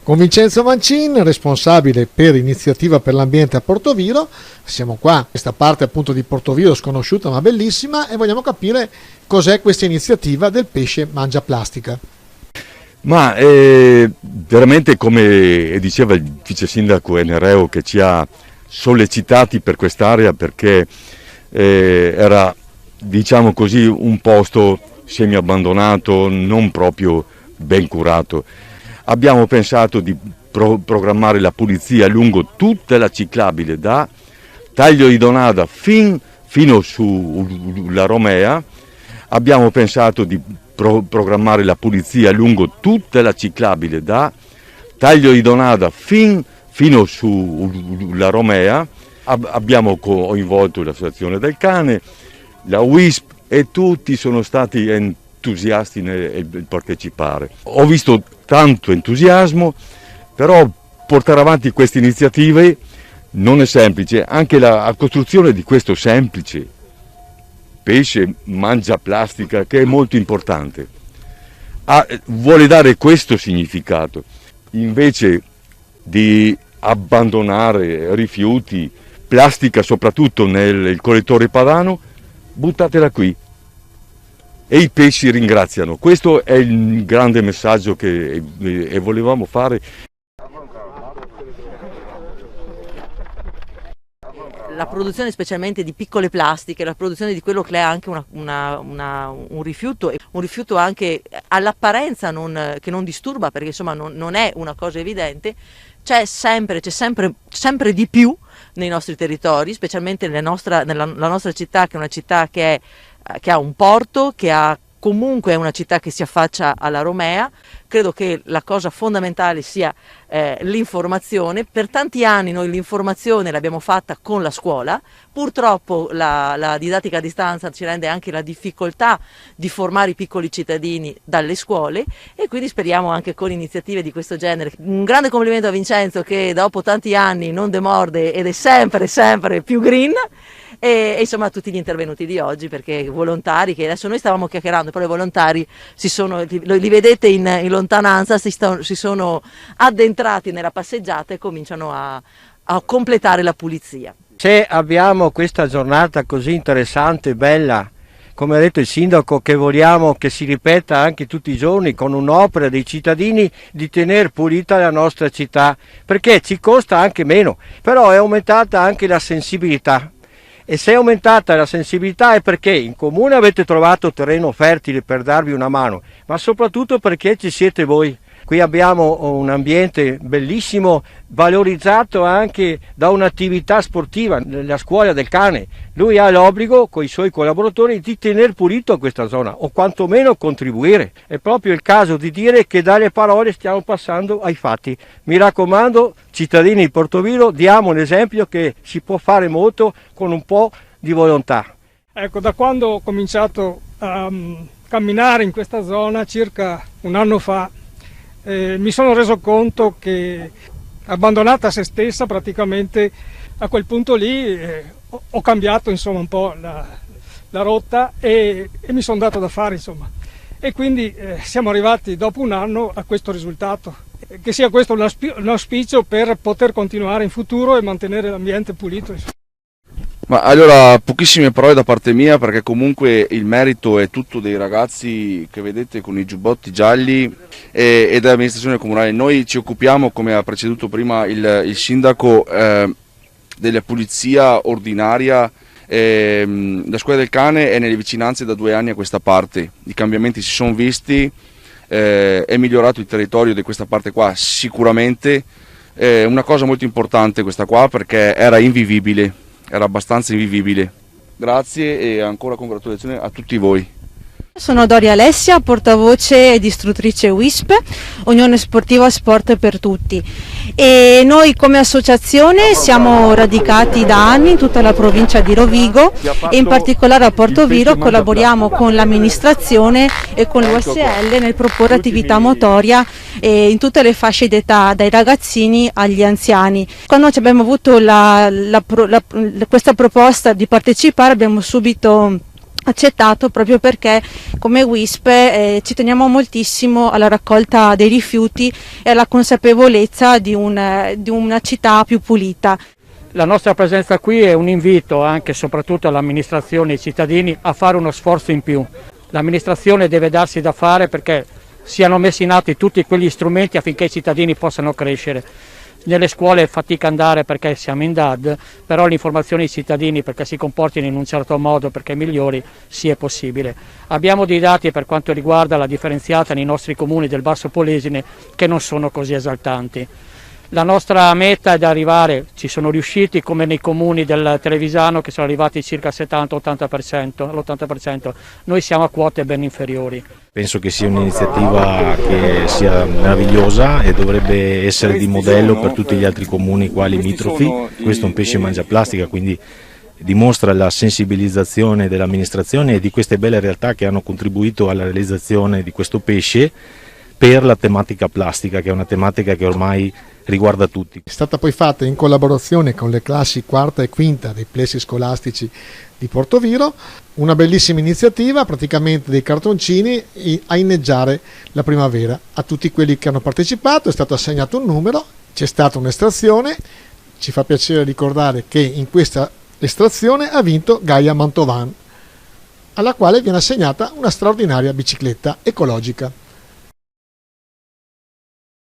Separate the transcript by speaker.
Speaker 1: Con Vincenzo Mancin, responsabile per Iniziativa per l'Ambiente a Portoviro. Siamo qua, questa parte appunto di Portoviro sconosciuta ma bellissima, e vogliamo capire cos'è questa iniziativa del pesce mangia plastica.
Speaker 2: Ma veramente, come diceva il vice sindaco Enereo, che ci ha sollecitati per quest'area, perché era, diciamo così, un posto semi abbandonato, non proprio ben curato. Abbiamo pensato di programmare la pulizia lungo tutta la ciclabile, da Taglio di Donada fino sulla Romea. Abbiamo pensato di programmare la pulizia lungo tutta la ciclabile, da Taglio di Donada fino sulla Romea. Abbiamo coinvolto l'Associazione del Cane, la WISP, e tutti sono stati entusiasti nel partecipare. Ho visto tanto entusiasmo, però portare avanti queste iniziative non è semplice. Anche la costruzione di questo semplice pesce mangia plastica, che è molto importante, vuole dare questo significato. Invece di abbandonare rifiuti, plastica soprattutto nel collettore padano, buttatela qui. E i pesci ringraziano. Questo è il grande messaggio che volevamo fare.
Speaker 3: La produzione specialmente di piccole plastiche, la produzione di quello che è anche un rifiuto anche all'apparenza che non disturba, perché insomma non è una cosa evidente, c'è sempre di più nei nostri territori, specialmente nella nostra città, che è una città che ha un porto, che ha comunque una città che si affaccia alla Romea. Credo che la cosa fondamentale sia l'informazione. Per tanti anni noi l'informazione l'abbiamo fatta con la scuola, purtroppo la didattica a distanza ci rende anche la difficoltà di formare i piccoli cittadini dalle scuole, e quindi speriamo anche con iniziative di questo genere. Un grande complimento a Vincenzo, che dopo tanti anni non demorde ed è sempre più green. E insomma a tutti gli intervenuti di oggi, perché volontari, che adesso noi stavamo chiacchierando, però i volontari li vedete in lontananza, si sono addentrati nella passeggiata e cominciano a completare la pulizia.
Speaker 4: Se abbiamo questa giornata così interessante e bella, come ha detto il sindaco, che vogliamo che si ripeta anche tutti i giorni, con un'opera dei cittadini di tenere pulita la nostra città, perché ci costa anche meno, però è aumentata anche la sensibilità. E se è aumentata la sensibilità è perché in comune avete trovato terreno fertile per darvi una mano, ma soprattutto perché ci siete voi. Qui abbiamo un ambiente bellissimo, valorizzato anche da un'attività sportiva, la scuola del cane. Lui ha l'obbligo, con i suoi collaboratori, di tenere pulito questa zona, o quantomeno contribuire. È proprio il caso di dire che dalle parole stiamo passando ai fatti. Mi raccomando, cittadini di Portoviro, diamo l'esempio che si può fare molto con un po' di volontà.
Speaker 5: Ecco, da quando ho cominciato a camminare in questa zona, circa un anno fa, mi sono reso conto che, abbandonata a se stessa praticamente, a quel punto lì ho cambiato insomma un po' la rotta e mi sono dato da fare, insomma. E quindi siamo arrivati dopo un anno a questo risultato. Che sia questo un auspicio per poter continuare in futuro e mantenere l'ambiente pulito, insomma.
Speaker 6: Ma allora, pochissime parole da parte mia, perché comunque il merito è tutto dei ragazzi che vedete con i giubbotti gialli e dell'amministrazione comunale. Noi ci occupiamo, come ha preceduto prima il sindaco, della pulizia ordinaria. La scuola del cane è nelle vicinanze da 2 anni a questa parte. I cambiamenti si sono visti, è migliorato il territorio di questa parte qua sicuramente. Una cosa molto importante questa qua, perché era invivibile. Era abbastanza invivibile. Grazie e ancora congratulazioni a tutti voi.
Speaker 7: Sono Doria Alessia, portavoce ed istruttrice WISP, Unione Sportiva Sport per Tutti, e noi come associazione siamo radicati da anni in tutta la provincia di Rovigo e in particolare a Portoviro. Collaboriamo con l'amministrazione e con l'USL nel proporre attività motoria in tutte le fasce d'età, dai ragazzini agli anziani. Quando abbiamo avuto questa proposta di partecipare, abbiamo subito accettato proprio perché come WISP ci teniamo moltissimo alla raccolta dei rifiuti e alla consapevolezza di una città più pulita.
Speaker 8: La nostra presenza qui è un invito anche e soprattutto all'amministrazione e ai cittadini a fare uno sforzo in più. L'amministrazione deve darsi da fare perché siano messi in atto tutti quegli strumenti affinché i cittadini possano crescere. Nelle scuole è fatica andare perché siamo in DAD, però l'informazione ai cittadini perché si comportino in un certo modo, perché migliori, sì è possibile. Abbiamo dei dati per quanto riguarda la differenziata nei nostri comuni del Basso Polesine che non sono così esaltanti. La nostra meta è di arrivare, ci sono riusciti come nei comuni del Trevisano che sono arrivati circa al 70-80%, noi siamo a quote ben inferiori.
Speaker 9: Penso che sia un'iniziativa che sia meravigliosa e dovrebbe essere di modello per tutti gli altri comuni qua limitrofi. Questo è un pesce mangiaplastica, quindi dimostra la sensibilizzazione dell'amministrazione e di queste belle realtà che hanno contribuito alla realizzazione di questo pesce per la tematica plastica, che è una tematica che ormai riguarda tutti.
Speaker 1: È stata poi fatta in collaborazione con le classi quarta e quinta dei plessi scolastici di Portoviro una bellissima iniziativa, praticamente dei cartoncini a inneggiare la primavera. A tutti quelli che hanno partecipato è stato assegnato un numero, c'è stata un'estrazione, ci fa piacere ricordare che in questa estrazione ha vinto Gaia Mantovan, alla quale viene assegnata una straordinaria bicicletta ecologica.